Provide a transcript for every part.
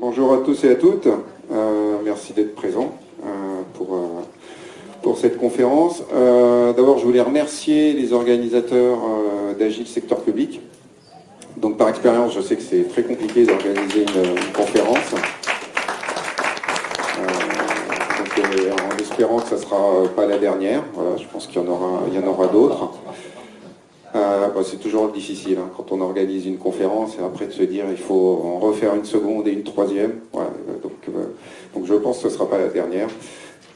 Bonjour à tous et à toutes. Merci d'être présents pour cette conférence. D'abord, je voulais remercier les organisateurs d'Agile Secteur Public. Donc, par expérience, je sais que c'est très compliqué d'organiser une conférence. En espérant que ça ne sera pas la dernière. Voilà, je pense qu'il y en aura d'autres. C'est toujours difficile quand on organise une conférence et après de se dire il faut en refaire une seconde et une troisième. Voilà, donc je pense que ce ne sera pas la dernière.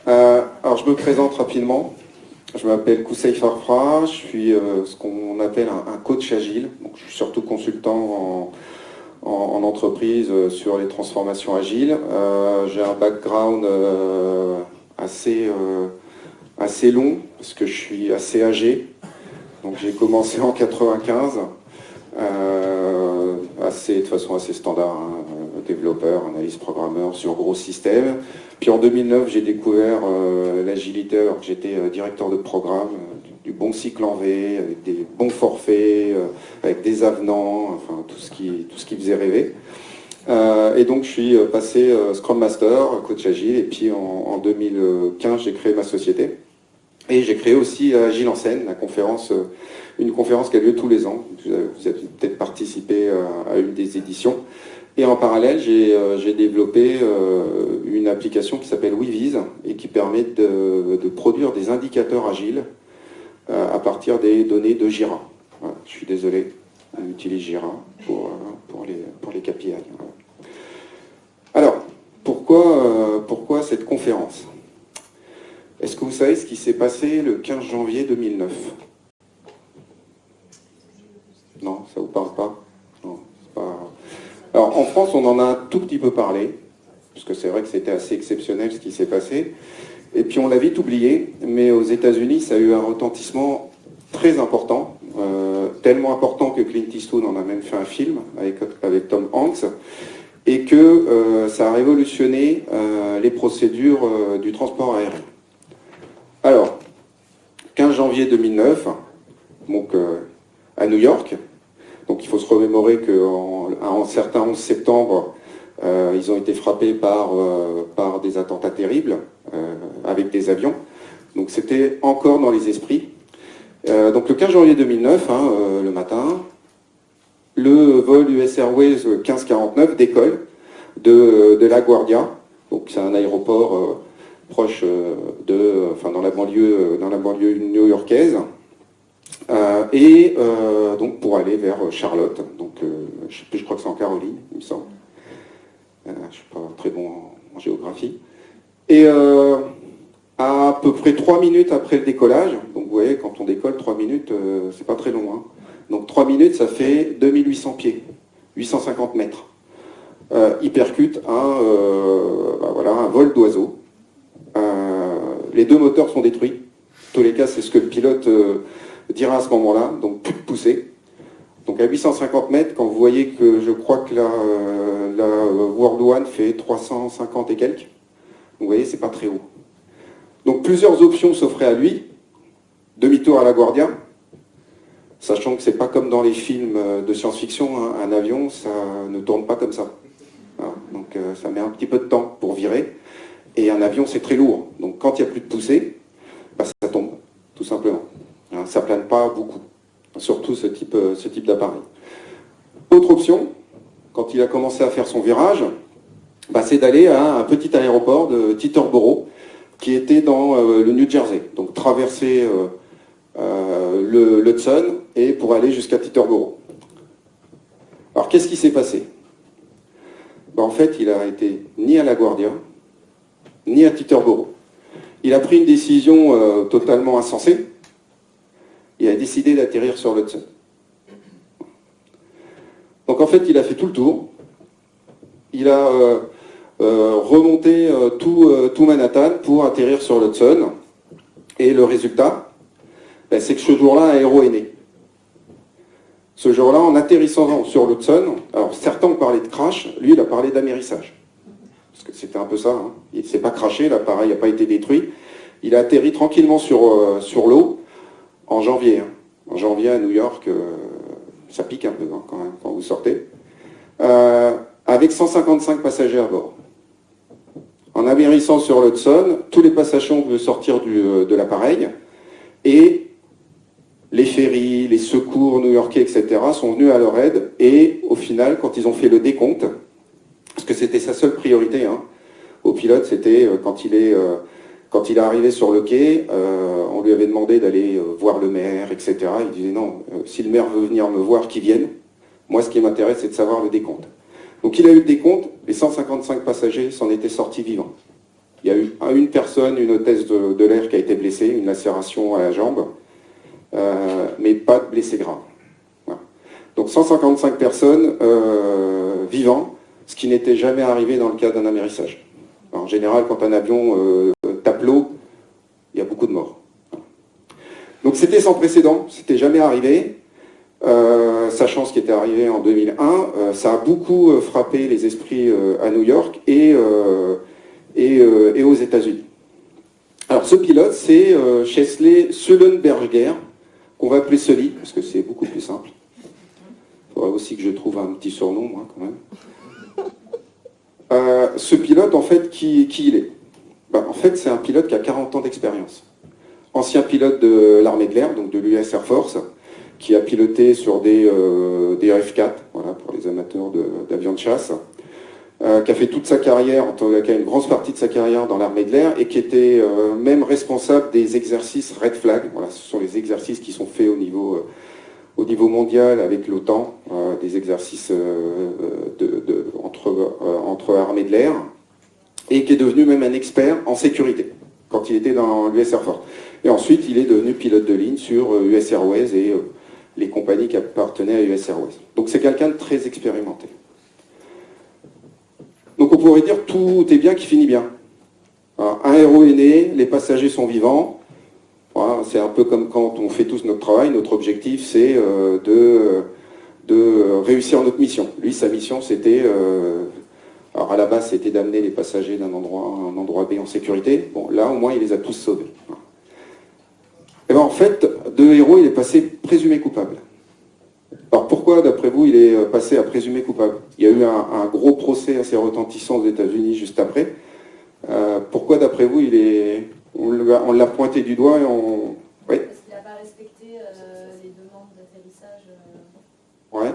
Alors je me présente rapidement. Je m'appelle Kousseï Farfra, je suis ce qu'on appelle un coach agile. Donc, je suis surtout consultant en entreprise sur les transformations agiles. J'ai un background assez long parce que je suis assez âgé. Donc j'ai commencé en 95, de façon assez standard, développeur, analyste, programmeur sur gros systèmes. Puis en 2009, j'ai découvert l'agilité, alors que j'étais directeur de programme, du bon cycle en V, avec des bons forfaits, avec des avenants, enfin tout ce qui faisait rêver. Et donc je suis passé Scrum Master, coach agile, et puis en 2015, j'ai créé ma société. Et j'ai créé aussi Agile en scène, une conférence qui a lieu tous les ans. Vous avez peut-être participé à une des éditions. Et en parallèle, j'ai développé une application qui s'appelle WeVise et qui permet de produire des indicateurs agiles à partir des données de Jira. Voilà, je suis désolé, on utilise Jira pour les KPI. Alors, pourquoi cette conférence ? Est-ce que vous savez ce qui s'est passé le 15 janvier 2009 ? Non, ça vous parle pas ? Non, c'est pas... Alors, en France, on en a un tout petit peu parlé, parce que c'est vrai que c'était assez exceptionnel ce qui s'est passé. Et puis on l'a vite oublié, mais aux États-Unis, ça a eu un retentissement très important, tellement important que Clint Eastwood en a même fait un film avec Tom Hanks, et que ça a révolutionné les procédures du transport aérien. Alors, 15 janvier 2009, donc à New York, donc il faut se remémorer qu'en certains 11 septembre, ils ont été frappés par des attentats terribles avec des avions. Donc c'était encore dans les esprits. Donc le 15 janvier 2009, le matin, le vol US Airways 1549 décolle de LaGuardia. Donc c'est un aéroport proche dans la banlieue new-yorkaise, donc pour aller vers Charlotte. Donc je crois que c'est en Caroline, il me semble. Je ne suis pas très bon en géographie. Et à peu près 3 minutes après le décollage, donc vous voyez, quand on décolle, 3 minutes, c'est pas très long. Donc 3 minutes, ça fait 2800 pieds, 850 mètres. Il percute un vol d'oiseau. Les 2 moteurs sont détruits. En tous les cas, c'est ce que le pilote dira à ce moment-là, donc plus de poussée. Donc à 850 mètres, quand vous voyez que je crois que la World One fait 350 et quelques, vous voyez, c'est pas très haut. Donc plusieurs options s'offraient à lui. Demi-tour à LaGuardia, sachant que c'est pas comme dans les films de science-fiction, un avion, ça ne tourne pas comme ça. Voilà. Donc ça met un petit peu de temps pour virer. Et un avion, c'est très lourd. Donc quand il n'y a plus de poussée, ça tombe, tout simplement. Ça ne plane pas beaucoup, surtout ce type d'appareil. Autre option, quand il a commencé à faire son virage, c'est d'aller à un petit aéroport de Teterboro, qui était dans le New Jersey. Donc traverser le Hudson et pour aller jusqu'à Teterboro. Alors qu'est-ce qui s'est passé ? En fait, il a été ni à LaGuardia, ni à Teterboro. Il a pris une décision totalement insensée. Il a décidé d'atterrir sur l'Hudson. Donc en fait, il a fait tout le tour. Il a remonté tout Manhattan pour atterrir sur l'Hudson. Et le résultat, c'est que ce jour-là, un héros est né. Ce jour-là, en atterrissant sur l'Hudson, alors certains ont parlé de crash, lui il a parlé d'amérissage. Parce que c'était un peu ça, il ne s'est pas crashé, l'appareil n'a pas été détruit. Il a atterri tranquillement sur l'eau en janvier. En janvier à New York, ça pique un peu quand même quand vous sortez. Avec avec 155 passagers à bord. En atterrissant sur l'Hudson, tous les passagers ont pu sortir de l'appareil et les ferries, les secours new-yorkais, etc. sont venus à leur aide et au final, quand ils ont fait le décompte, parce que c'était sa seule priorité, hein, au pilote, c'était quand il est arrivé sur le quai, on lui avait demandé d'aller voir le maire, etc. Il disait non, si le maire veut venir me voir, qu'il vienne. Moi, ce qui m'intéresse, c'est de savoir le décompte. Donc il a eu le décompte, les 155 passagers s'en étaient sortis vivants. Il y a eu une personne, une hôtesse de l'air qui a été blessée, une lacération à la jambe, mais pas de blessés graves. Voilà. Donc 155 personnes vivants, ce qui n'était jamais arrivé dans le cas d'un amérissage. En général, quand un avion tape l'eau, il y a beaucoup de morts. Donc c'était sans précédent, c'était jamais arrivé. Sachant ce qui était arrivé en 2001, ça a beaucoup frappé les esprits à New York et aux États-Unis. Alors ce pilote, c'est Chesley Sullenberger, qu'on va appeler Sully, parce que c'est beaucoup plus simple. Il faudra aussi que je trouve un petit surnom, moi, quand même. Ce pilote, en fait, qui il est? En fait, c'est un pilote qui a 40 ans d'expérience. Ancien pilote de l'armée de l'air, donc de l'US Air Force, qui a piloté sur des F-4, voilà, pour les amateurs d'avions de chasse, qui a fait toute sa carrière, qui a une grosse partie de sa carrière dans l'armée de l'air, et qui était même responsable des exercices Red Flag. Voilà, ce sont les exercices qui sont faits au niveau mondial avec l'OTAN, des exercices entre armées de l'air, et qui est devenu même un expert en sécurité, quand il était dans l'US Air Force. Et ensuite, il est devenu pilote de ligne sur US Airways et les compagnies qui appartenaient à US Airways. Donc c'est quelqu'un de très expérimenté. Donc on pourrait dire tout est bien qui finit bien. Alors, un héros est né, les passagers sont vivants. Voilà, c'est un peu comme quand on fait tous notre travail. Notre objectif, c'est de réussir notre mission. Lui, sa mission, c'était... alors à la base, c'était d'amener les passagers d'un endroit A à un endroit B en sécurité. Bon, là, au moins, il les a tous sauvés. Et bien, en fait, de héros, il est passé présumé coupable. Alors pourquoi, d'après vous, il est passé à présumé coupable? Il y a eu un gros procès assez retentissant aux États-Unis juste après. Pourquoi, d'après vous, on l'a pointé du doigt et on... Oui. Parce qu'il n'a pas respecté les demandes d'atterrissage. Ouais.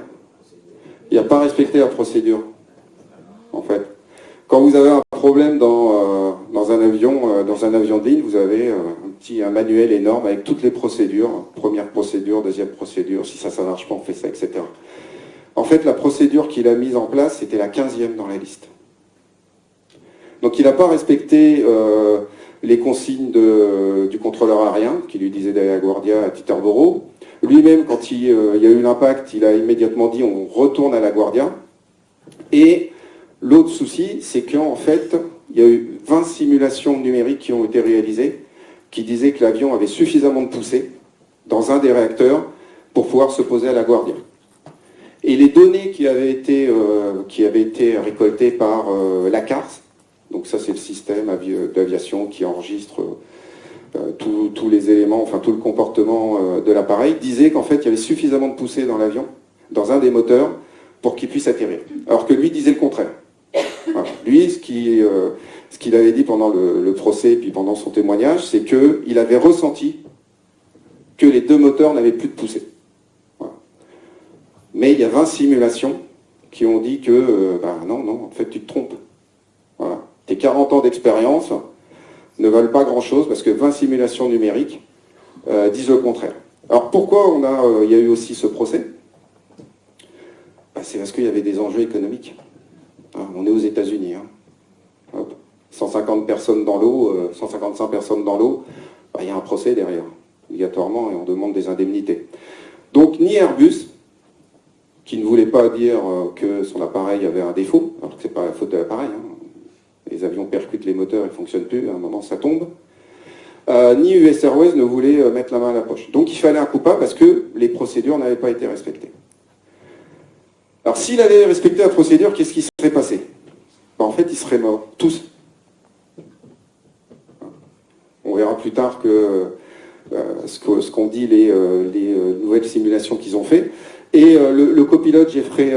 Il n'a pas respecté la procédure, en fait. Quand vous avez un problème dans un avion de ligne, vous avez un manuel énorme avec toutes les procédures. Première procédure, deuxième procédure, si ça ne marche pas, on fait ça, etc. En fait, la procédure qu'il a mise en place, c'était la 15e dans la liste. Donc il n'a pas respecté les consignes du contrôleur aérien, qui lui disait d'aller à LaGuardia à Teterboro. Lui-même, quand il y a eu l'impact, il a immédiatement dit on retourne à LaGuardia. Et l'autre souci, c'est qu'en fait, il y a eu 20 simulations numériques qui ont été réalisées, qui disaient que l'avion avait suffisamment de poussée dans un des réacteurs pour pouvoir se poser à LaGuardia. Et les données qui avaient été récoltées par l'ACARS, donc ça c'est le système d'aviation qui enregistre tous les éléments, enfin tout le comportement de l'appareil, disaient qu'en fait il y avait suffisamment de poussée dans l'avion, dans un des moteurs, pour qu'il puisse atterrir. Alors que lui disait le contraire. Voilà. Lui, ce qu'il avait dit pendant le procès, puis pendant son témoignage, c'est qu'il avait ressenti que les deux moteurs n'avaient plus de poussée. Voilà. Mais il y a 20 simulations qui ont dit que, non, en fait, tu te trompes. Voilà. Tes 40 ans d'expérience ne valent pas grand-chose, parce que 20 simulations numériques disent le contraire. Alors pourquoi il y a eu aussi ce procès? C'est parce qu'il y avait des enjeux économiques. On est aux États-Unis. 150 personnes dans l'eau, 155 personnes dans l'eau, il y a un procès derrière, obligatoirement, et on demande des indemnités. Donc ni Airbus, qui ne voulait pas dire que son appareil avait un défaut, alors que ce n'est pas la faute de l'appareil, les avions percutent les moteurs, ils ne fonctionnent plus, à un moment ça tombe, ni US Airways ne voulait mettre la main à la poche. Donc il fallait un coupable parce que les procédures n'avaient pas été respectées. Alors s'il avait respecté la procédure, qu'est-ce qui serait passé? En fait, ils seraient morts, tous. On verra plus tard que ce qu'ont dit les nouvelles simulations qu'ils ont fait. Et le copilote Jeffrey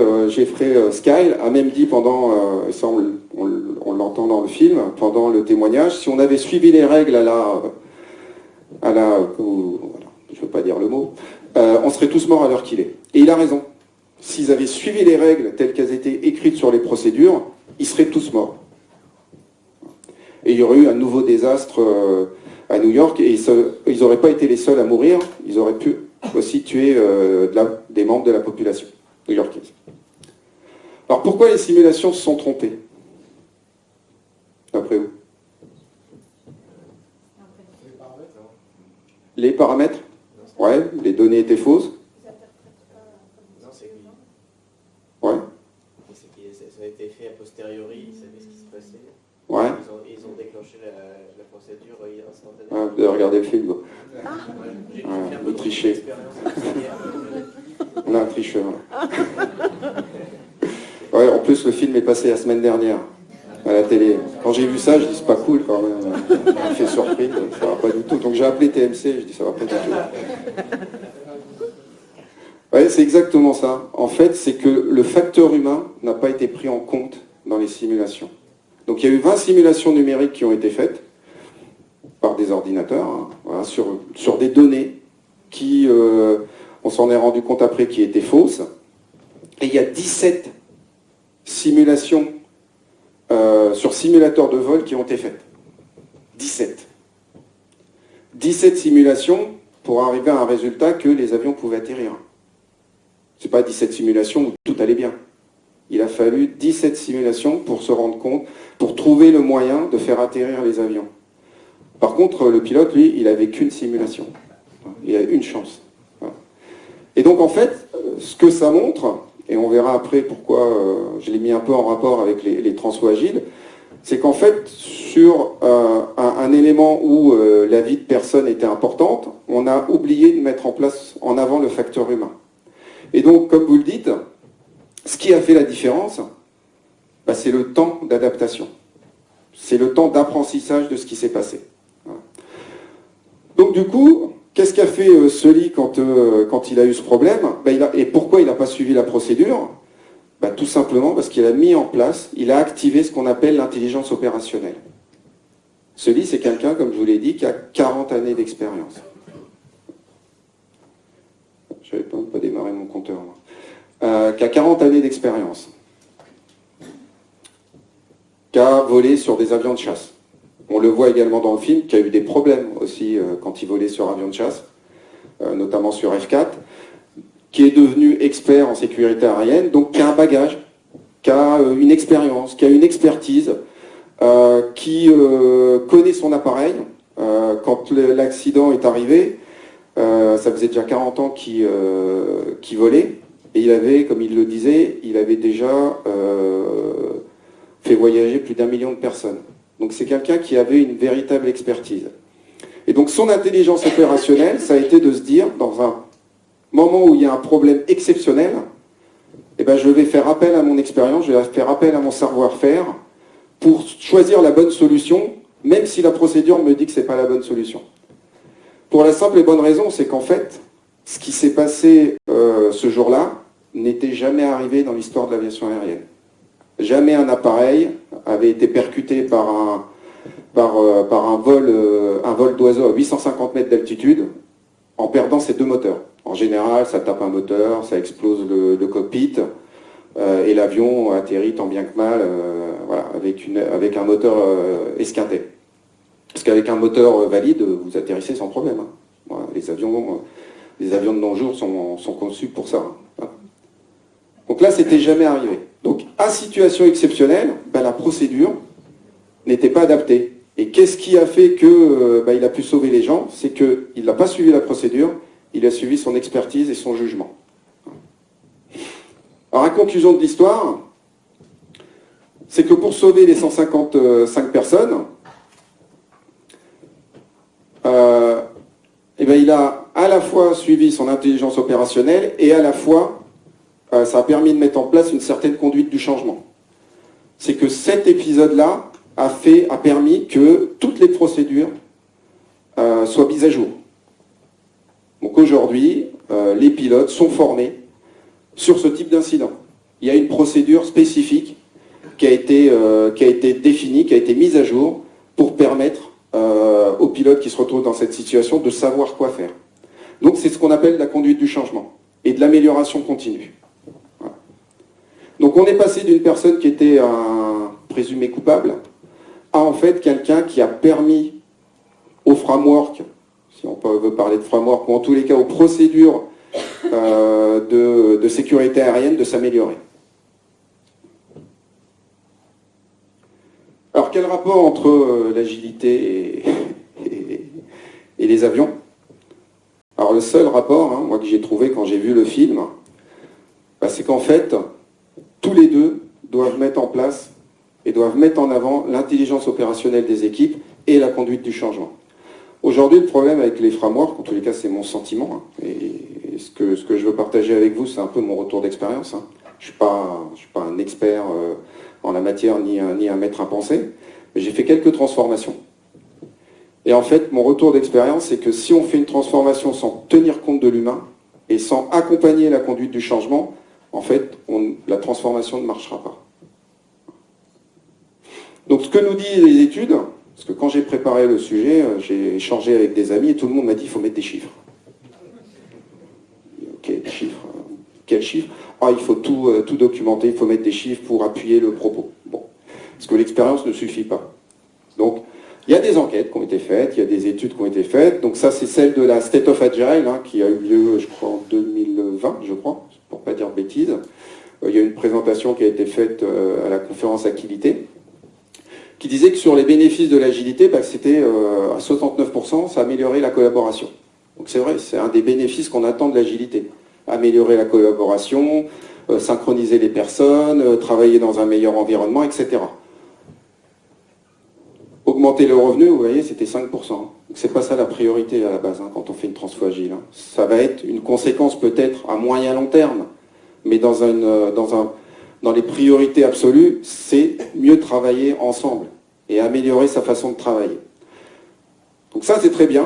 Skyle a même dit pendant, ça on l'entend dans le film, pendant le témoignage, si on avait suivi les règles voilà, je ne veux pas dire le mot, on serait tous morts à l'heure qu'il est. Et il a raison. S'ils avaient suivi les règles telles qu'elles étaient écrites sur les procédures, ils seraient tous morts. Et il y aurait eu un nouveau désastre à New York, et ils n'auraient pas été les seuls à mourir, ils auraient pu aussi tuer des membres de la population new-yorkaise. Alors pourquoi les simulations se sont trompées? D'après vous? Les paramètres? Ouais, les données étaient fausses. Non, c'est que ouais. Ça a été fait a posteriori, ils savaient ce qui se passait. Ouais. Ils ont déclenché la procédure instantanément. Ouais, vous avez regardé le film. J'ai fait un peu vous de trichez. expérience auxiliaire. On a un tricheur. Ouais, en plus, le film est passé la semaine dernière à la télé. Quand j'ai vu ça, je dis c'est pas cool quand même. Ça m'a fait surprise, ça va pas du tout. Donc j'ai appelé TMC, je dis ça va pas du tout. Ouais, c'est exactement ça. En fait, c'est que le facteur humain n'a pas été pris en compte dans les simulations. Donc il y a eu 20 simulations numériques qui ont été faites par des ordinateurs, hein, voilà, sur des données qui, on s'en est rendu compte après, qui étaient fausses. Et il y a 17 simulations sur simulateur de vol qui ont été faites. 17. 17 simulations pour arriver à un résultat que les avions pouvaient atterrir. Ce n'est pas 17 simulations où tout allait bien. Il a fallu 17 simulations pour se rendre compte, pour trouver le moyen de faire atterrir les avions. Par contre, le pilote, lui, il n'avait qu'une simulation. Il a une chance. Voilà. Et donc, en fait, ce que ça montre, et on verra après pourquoi je l'ai mis un peu en rapport avec les transwagiles, c'est qu'en fait, sur un élément où la vie de personne était importante, on a oublié de mettre en avant le facteur humain. Et donc, comme vous le dites, ce qui a fait la différence, bah, c'est le temps d'adaptation. C'est le temps d'apprentissage de ce qui s'est passé. Voilà. Donc du coup, qu'est-ce qu'a fait Sully quand il a eu ce problème? Bah, et pourquoi il n'a pas suivi la procédure? Bah, tout simplement parce qu'il a mis en place, il a activé ce qu'on appelle l'intelligence opérationnelle. Sully, c'est quelqu'un, comme je vous l'ai dit, qui a 40 années d'expérience. Je n'avais pas démarré mon compteur, moi. Qui a 40 années d'expérience. Qui a volé sur des avions de chasse. On le voit également dans le film, qui a eu des problèmes aussi quand il volait sur avion de chasse, notamment sur F4, qui est devenu expert en sécurité aérienne, donc qui a un bagage, qui a une expérience, qui a une expertise, qui connaît son appareil. Quand l'accident est arrivé, ça faisait déjà 40 ans qu'il volait, et il avait, comme il le disait, il avait déjà fait voyager plus d'1 million de personnes. Donc c'est quelqu'un qui avait une véritable expertise. Et donc son intelligence opérationnelle, ça a été de se dire, dans un moment où il y a un problème exceptionnel, eh ben, je vais faire appel à mon expérience, je vais faire appel à mon savoir-faire pour choisir la bonne solution, même si la procédure me dit que ce n'est pas la bonne solution. Pour la simple et bonne raison, c'est qu'en fait, ce qui s'est passé ce jour-là n'était jamais arrivé dans l'histoire de l'aviation aérienne. Jamais un appareil avait été percuté par un vol d'oiseau à 850 mètres d'altitude en perdant ses deux moteurs. En général, ça tape un moteur, ça explose le cockpit et l'avion atterrit tant bien que mal voilà, avec un moteur esquinté. Parce qu'avec un moteur valide, vous atterrissez sans problème. Hein. Voilà, les avions de nos jours sont conçus pour ça. Hein. Voilà. Donc là, c'était jamais arrivé. Donc, à situation exceptionnelle, ben, la procédure n'était pas adaptée. Et qu'est-ce qui a fait que il a pu sauver les gens? C'est qu'il n'a pas suivi la procédure, il a suivi son expertise et son jugement. Alors, à conclusion de l'histoire, c'est que pour sauver les 155 personnes, il a à la fois suivi son intelligence opérationnelle et à la fois ça a permis de mettre en place une certaine conduite du changement. C'est que cet épisode-là a permis que toutes les procédures soient mises à jour. Donc aujourd'hui, les pilotes sont formés sur ce type d'incident. Il y a une procédure spécifique qui a été définie, qui a été mise à jour pour permettre aux pilotes qui se retrouvent dans cette situation de savoir quoi faire. Donc c'est ce qu'on appelle la conduite du changement et de l'amélioration continue. Voilà. Donc on est passé d'une personne qui était un présumé coupable à en fait quelqu'un qui a permis au framework, si on veut parler de framework, ou en tous les cas aux procédures de sécurité aérienne de s'améliorer. Alors quel rapport entre l'agilité et les avions? Alors le seul rapport, moi, que j'ai trouvé quand j'ai vu le film, c'est qu'en fait, tous les deux doivent mettre en place et doivent mettre en avant l'intelligence opérationnelle des équipes et la conduite du changement. Aujourd'hui, le problème avec les frameworks, en tous les cas c'est mon sentiment, et ce que je veux partager avec vous, c'est un peu mon retour d'expérience. Je ne suis pas un expert en la matière, ni un maître à penser, mais j'ai fait quelques transformations. Et en fait, mon retour d'expérience, c'est que si on fait une transformation sans tenir compte de l'humain, et sans accompagner la conduite du changement, en fait, la transformation ne marchera pas. Donc ce que nous disent les études, parce que quand j'ai préparé le sujet, j'ai échangé avec des amis et tout le monde m'a dit qu'il faut mettre des chiffres. Ok, des chiffres. Quels chiffres? Il faut tout documenter, il faut mettre des chiffres pour appuyer le propos. Bon, parce que l'expérience ne suffit pas. Donc, il y a des enquêtes qui ont été faites, il y a des études qui ont été faites. Donc ça, c'est celle de la State of Agile, qui a eu lieu, je crois, en 2020, je crois, pour ne pas dire bêtises. Il y a une présentation qui a été faite à la conférence Agilité, qui disait que sur les bénéfices de l'agilité, c'était à 69%, ça améliorait la collaboration. Donc c'est vrai, c'est un des bénéfices qu'on attend de l'agilité. Améliorer la collaboration, synchroniser les personnes, travailler dans un meilleur environnement, etc. Augmenter le revenu, vous voyez, c'était 5%. Donc c'est pas ça la priorité à la base, quand on fait une transfo agile. Ça va être une conséquence peut-être à moyen long terme, mais dans les priorités absolues, c'est mieux travailler ensemble et améliorer sa façon de travailler. Donc ça, c'est très bien.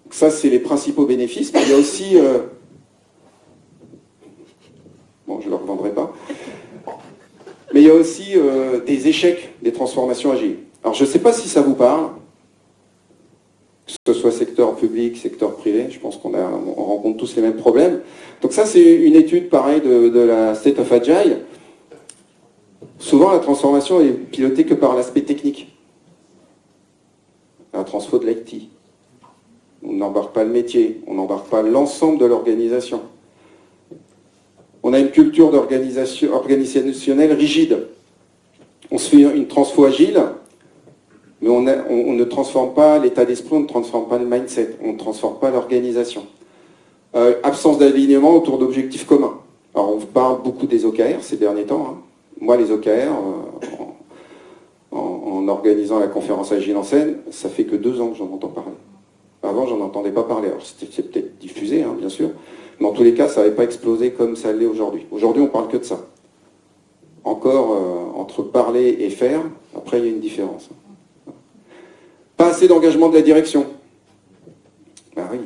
Donc ça, c'est les principaux bénéfices. Mais il y a aussi... bon, je ne le revendrai pas. Mais il y a aussi des échecs des transformations agiles. Alors, je ne sais pas si ça vous parle, que ce soit secteur public, secteur privé, je pense qu'on rencontre tous les mêmes problèmes. Donc ça, c'est une étude, pareil, de la State of Agile. Souvent, la transformation est pilotée que par l'aspect technique. Un transfo de l'IT. On n'embarque pas le métier, on n'embarque pas l'ensemble de l'organisation. On a une culture organisationnelle rigide. On se fait une transfo agile, mais on ne transforme pas l'état d'esprit, on ne transforme pas le mindset, on ne transforme pas l'organisation. Absence d'alignement autour d'objectifs communs. Alors on parle beaucoup des OKR ces derniers temps. Moi, les OKR, en organisant la conférence Agile en scène, ça fait que 2 ans que j'en entends parler. Avant, j'en entendais pas parler. Alors c'est peut-être diffusé, bien sûr, mais en tous les cas, ça n'avait pas explosé comme ça l'est aujourd'hui. Aujourd'hui, on parle que de ça. Encore, entre parler et faire, après, il y a une différence. Pas assez d'engagement de la direction. Ben oui.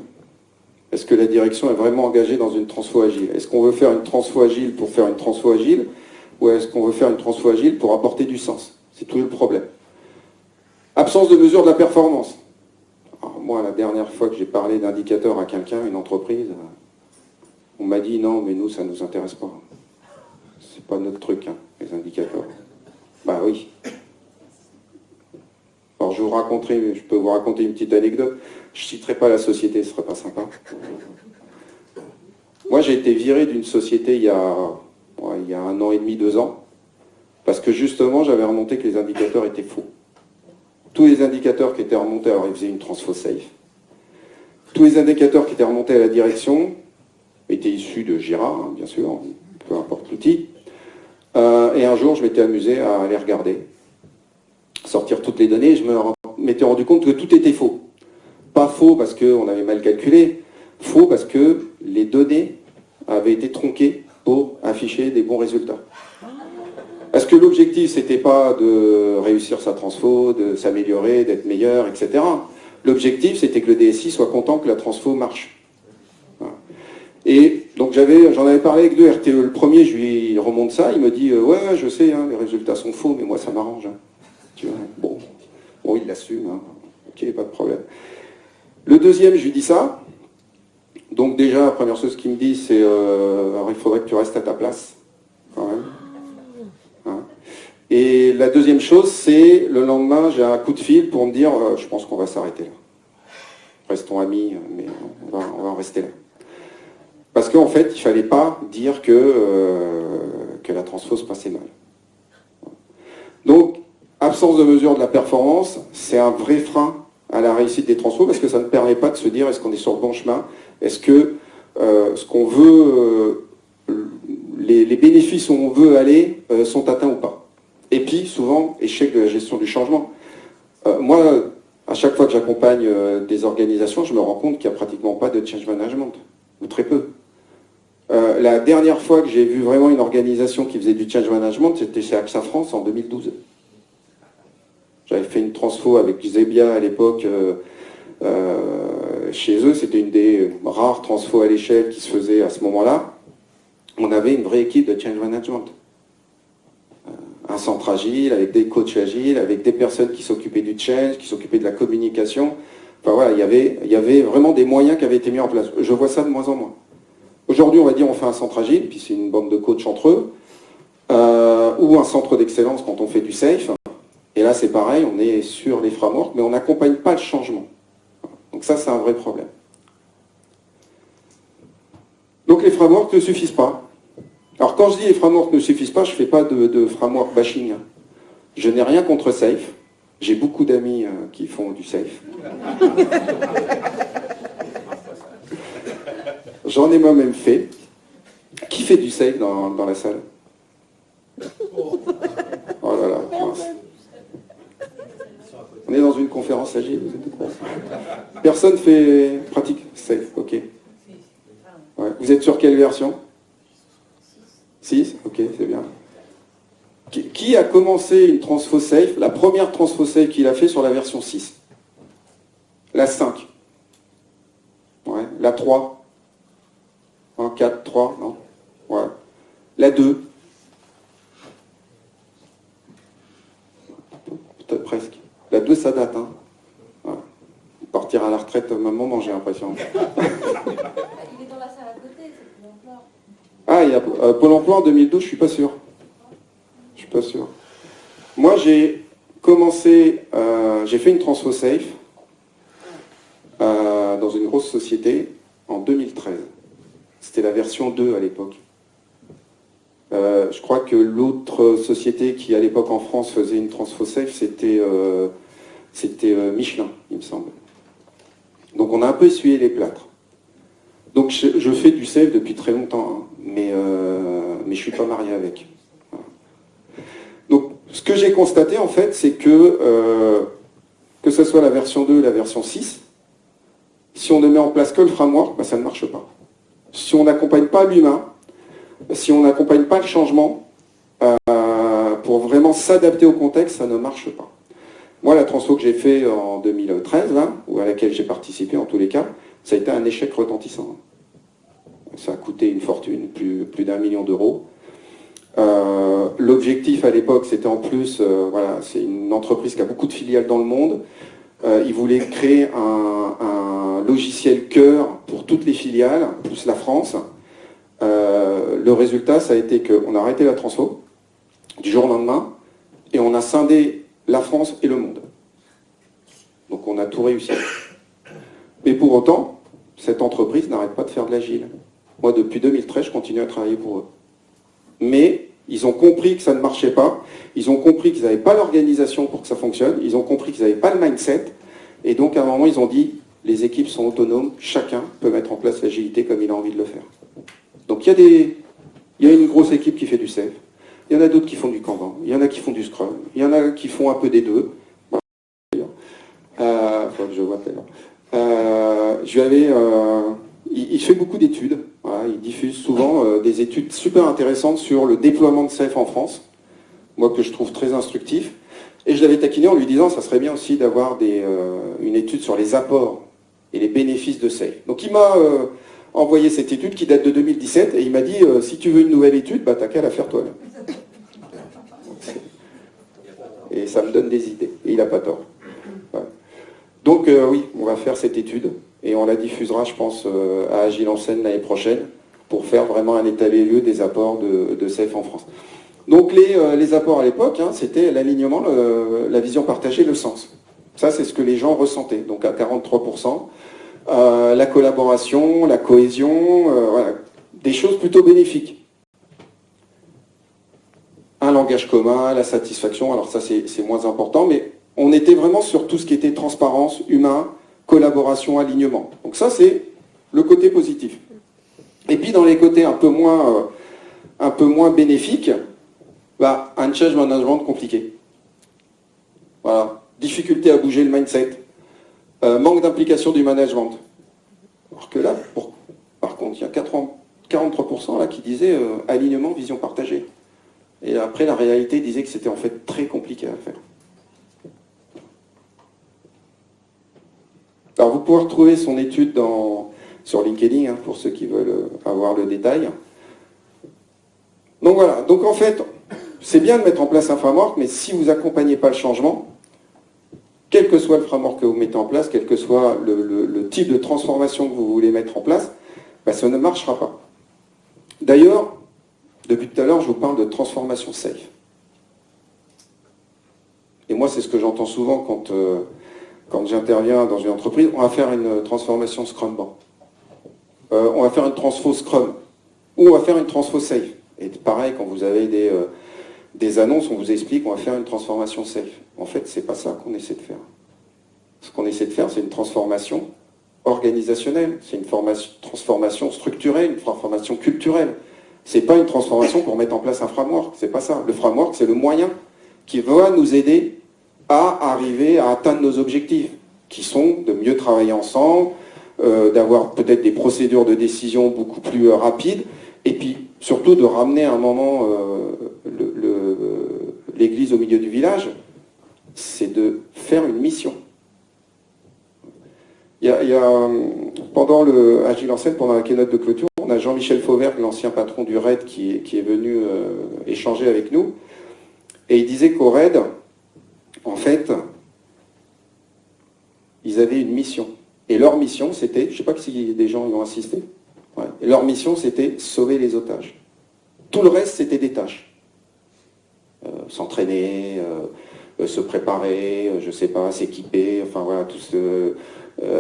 Est-ce que la direction est vraiment engagée dans une transfo agile? Est-ce qu'on veut faire une transfo agile pour faire une transfo agile? Ou est-ce qu'on veut faire une transfo agile pour apporter du sens? C'est tout le problème. Absence de mesure de la performance. Alors moi, la dernière fois que j'ai parlé d'indicateurs à quelqu'un, une entreprise, on m'a dit non, mais nous, ça ne nous intéresse pas. C'est pas notre truc, les indicateurs. Bah oui. Alors je peux vous raconter une petite anecdote. Je ne citerai pas la société, ce serait pas sympa. Moi, j'ai été viré d'une société il y a 1 an et demi, 2 ans, parce que justement, j'avais remonté que les indicateurs étaient faux. Tous les indicateurs qui étaient remontés, alors ils faisaient une transfo safe. Tous les indicateurs qui étaient remontés à la direction étaient issus de Jira, bien sûr, peu importe l'outil. Et un jour, je m'étais amusé à aller regarder, sortir toutes les données, et je m'étais rendu compte que tout était faux. Pas faux parce qu'on avait mal calculé, faux parce que les données avaient été tronquées pour afficher des bons résultats. Parce que l'objectif, c'était pas de réussir sa transfo, de s'améliorer, d'être meilleur, etc. L'objectif, c'était que le DSI soit content que la transfo marche. Voilà. Et donc j'en avais parlé avec deux RTE. Le premier, je lui remonte ça, il me dit ouais, je sais, hein, les résultats sont faux, mais moi ça m'arrange. Hein. Tu vois, bon, il l'assume, hein. Ok, pas de problème. Le deuxième, je lui dis ça. Donc déjà, la première chose qu'il me dit, c'est alors il faudrait que tu restes à ta place, quand même. Hein. Et la deuxième chose, c'est le lendemain, j'ai un coup de fil pour me dire je pense qu'on va s'arrêter là. Restons amis, mais on va en rester là. Parce qu'en fait, il ne fallait pas dire que la transfo se passait mal. Donc, absence de mesure de la performance, c'est un vrai frein à la réussite des transfos parce que ça ne permet pas de se dire est-ce qu'on est sur le bon chemin, est-ce que ce qu'on veut, les bénéfices où on veut aller sont atteints ou pas. Et puis, souvent, échec de la gestion du changement. Moi, à chaque fois que j'accompagne des organisations, je me rends compte qu'il n'y a pratiquement pas de change management, ou très peu. La dernière fois que j'ai vu vraiment une organisation qui faisait du change management, c'était chez AXA France en 2012. J'avais fait une transfo avec Zebia à l'époque chez eux, c'était une des rares transfos à l'échelle qui se faisait à ce moment-là. On avait une vraie équipe de change management. Un centre agile, avec des coachs agiles, avec des personnes qui s'occupaient du change, qui s'occupaient de la communication. Enfin voilà, il y avait vraiment des moyens qui avaient été mis en place. Je vois ça de moins en moins. Aujourd'hui, on va dire on fait un centre agile, puis c'est une bande de coachs entre eux, ou un centre d'excellence quand on fait du safe. Et là, c'est pareil, on est sur les frameworks, mais on n'accompagne pas le changement. Donc ça, c'est un vrai problème. Donc les frameworks ne suffisent pas. Alors quand je dis les frameworks ne suffisent pas, je ne fais pas de framework bashing. Je n'ai rien contre safe. J'ai beaucoup d'amis qui font du safe. J'en ai moi-même fait. Qui fait du safe dans la salle? Oh là là, mince. On est dans une conférence agile, vous êtes au courant? Personne pratique safe, ok. Ouais. Vous êtes sur quelle version? 6, ok, c'est bien. Qui a commencé une transfo safe, la première transfo safe qu'il a fait sur la version 6? La 5. Ouais. La 3. 1, 4, 3, non? Ouais. La 2. Peut-être presque. La 2, ça date, hein. Ouais. Partir à la retraite au même moment, j'ai l'impression. Il est dans la salle à côté, c'est Pôle emploi. Ah, il y a Pôle emploi en 2012, je suis pas sûr. Je suis pas sûr. Moi, j'ai commencé, j'ai fait une transfo safe dans une grosse société en 2013. C'était la version 2 à l'époque. Je crois que l'autre société qui, à l'époque en France, faisait une transfo safe, c'était Michelin, il me semble. Donc on a un peu essuyé les plâtres. Donc je fais du safe depuis très longtemps, hein, mais je ne suis pas marié avec. Voilà. Donc ce que j'ai constaté en fait, c'est que ce soit la version 2 ou la version 6, si on ne met en place que le framework, ça ne marche pas. Si on n'accompagne pas l'humain, si on n'accompagne pas le changement, pour vraiment s'adapter au contexte, ça ne marche pas. Moi, la transfo que j'ai fait en 2013, là, ou à laquelle j'ai participé en tous les cas, ça a été un échec retentissant. Ça a coûté une fortune, plus d'1 million d'euros. L'objectif à l'époque, c'était en plus, voilà, c'est une entreprise qui a beaucoup de filiales dans le monde. Ils voulaient créer un logiciel cœur pour toutes les filiales, plus la France. Le résultat, ça a été qu'on a arrêté la transfo du jour au lendemain et on a scindé la France et le monde. Donc on a tout réussi. Mais pour autant, cette entreprise n'arrête pas de faire de l'agile. Moi, depuis 2013, je continue à travailler pour eux. Mais ils ont compris que ça ne marchait pas. Ils ont compris qu'ils n'avaient pas l'organisation pour que ça fonctionne. Ils ont compris qu'ils n'avaient pas le mindset. Et donc, à un moment, ils ont dit, les équipes sont autonomes. Chacun peut mettre en place l'agilité comme il a envie de le faire. Donc, il y a une grosse équipe qui fait du safe. Il y en a d'autres qui font du Kanban. Il y en a qui font du Scrum. Il y en a qui font un peu des deux. Faut que je vois tout à l'heure. Il fait beaucoup d'études. Voilà, il diffuse souvent des études super intéressantes sur le déploiement de safe en France. Moi, que je trouve très instructif. Et je l'avais taquiné en lui disant, ça serait bien aussi d'avoir une étude sur les apports et les bénéfices de safe. Donc il m'a envoyé cette étude qui date de 2017 et il m'a dit si tu veux une nouvelle étude, bah, t'as qu'à la faire toi-même. Et ça me donne des idées. Et il n'a pas tort. Ouais. Donc oui, on va faire cette étude et on la diffusera, je pense, à Agile en Seine l'année prochaine pour faire vraiment un état des lieux des apports de SAFe en France. Donc les apports à l'époque, hein, c'était l'alignement, la vision partagée, le sens. Ça, c'est ce que les gens ressentaient, donc à 43%. La collaboration, la cohésion, voilà, des choses plutôt bénéfiques. Un langage commun, la satisfaction, alors ça c'est moins important, mais on était vraiment sur tout ce qui était transparence, humain, collaboration, alignement. Donc ça c'est le côté positif. Et puis dans les côtés un peu moins bénéfiques, bah, un change management compliqué. Voilà. Difficulté à bouger le mindset. Manque d'implication du management. Alors que là, par contre, il y a 43% là, qui disaient alignement, vision partagée. Et après, la réalité disait que c'était en fait très compliqué à faire. Alors vous pouvez retrouver son étude sur LinkedIn, hein, pour ceux qui veulent avoir le détail. Donc voilà, donc en fait, c'est bien de mettre en place un framework, mais si vous n'accompagnez pas le changement, quel que soit le framework que vous mettez en place, quel que soit le type de transformation que vous voulez mettre en place, ben, ça ne marchera pas. D'ailleurs, depuis tout à l'heure, je vous parle de transformation safe. Et moi, c'est ce que j'entends souvent quand j'interviens dans une entreprise. On va faire une transformation Scrum-Ban. On va faire une transfo Scrum. Ou on va faire une transfo safe. Et pareil, quand vous avez des annonces, on vous explique qu'on va faire une transformation safe. En fait, c'est pas ça qu'on essaie de faire. Ce qu'on essaie de faire, c'est une transformation organisationnelle, c'est une transformation structurelle, une transformation culturelle. C'est pas une transformation pour mettre en place un framework, c'est pas ça. Le framework, c'est le moyen qui va nous aider à arriver à atteindre nos objectifs, qui sont de mieux travailler ensemble, d'avoir peut-être des procédures de décision beaucoup plus rapides, et puis surtout de ramener à un moment l'église au milieu du village, c'est de faire une mission. Il y a pendant le Agile en Seine, pendant la keynote de clôture, on a Jean-Michel Fauvergue, l'ancien patron du RAID, qui est venu échanger avec nous, et il disait qu'au RAID, en fait, ils avaient une mission. Et leur mission, c'était, je ne sais pas si des gens y ont assisté, ouais, et leur mission, c'était sauver les otages. Tout le reste, c'était des tâches. S'entraîner, se préparer, je ne sais pas, s'équiper, enfin voilà, tout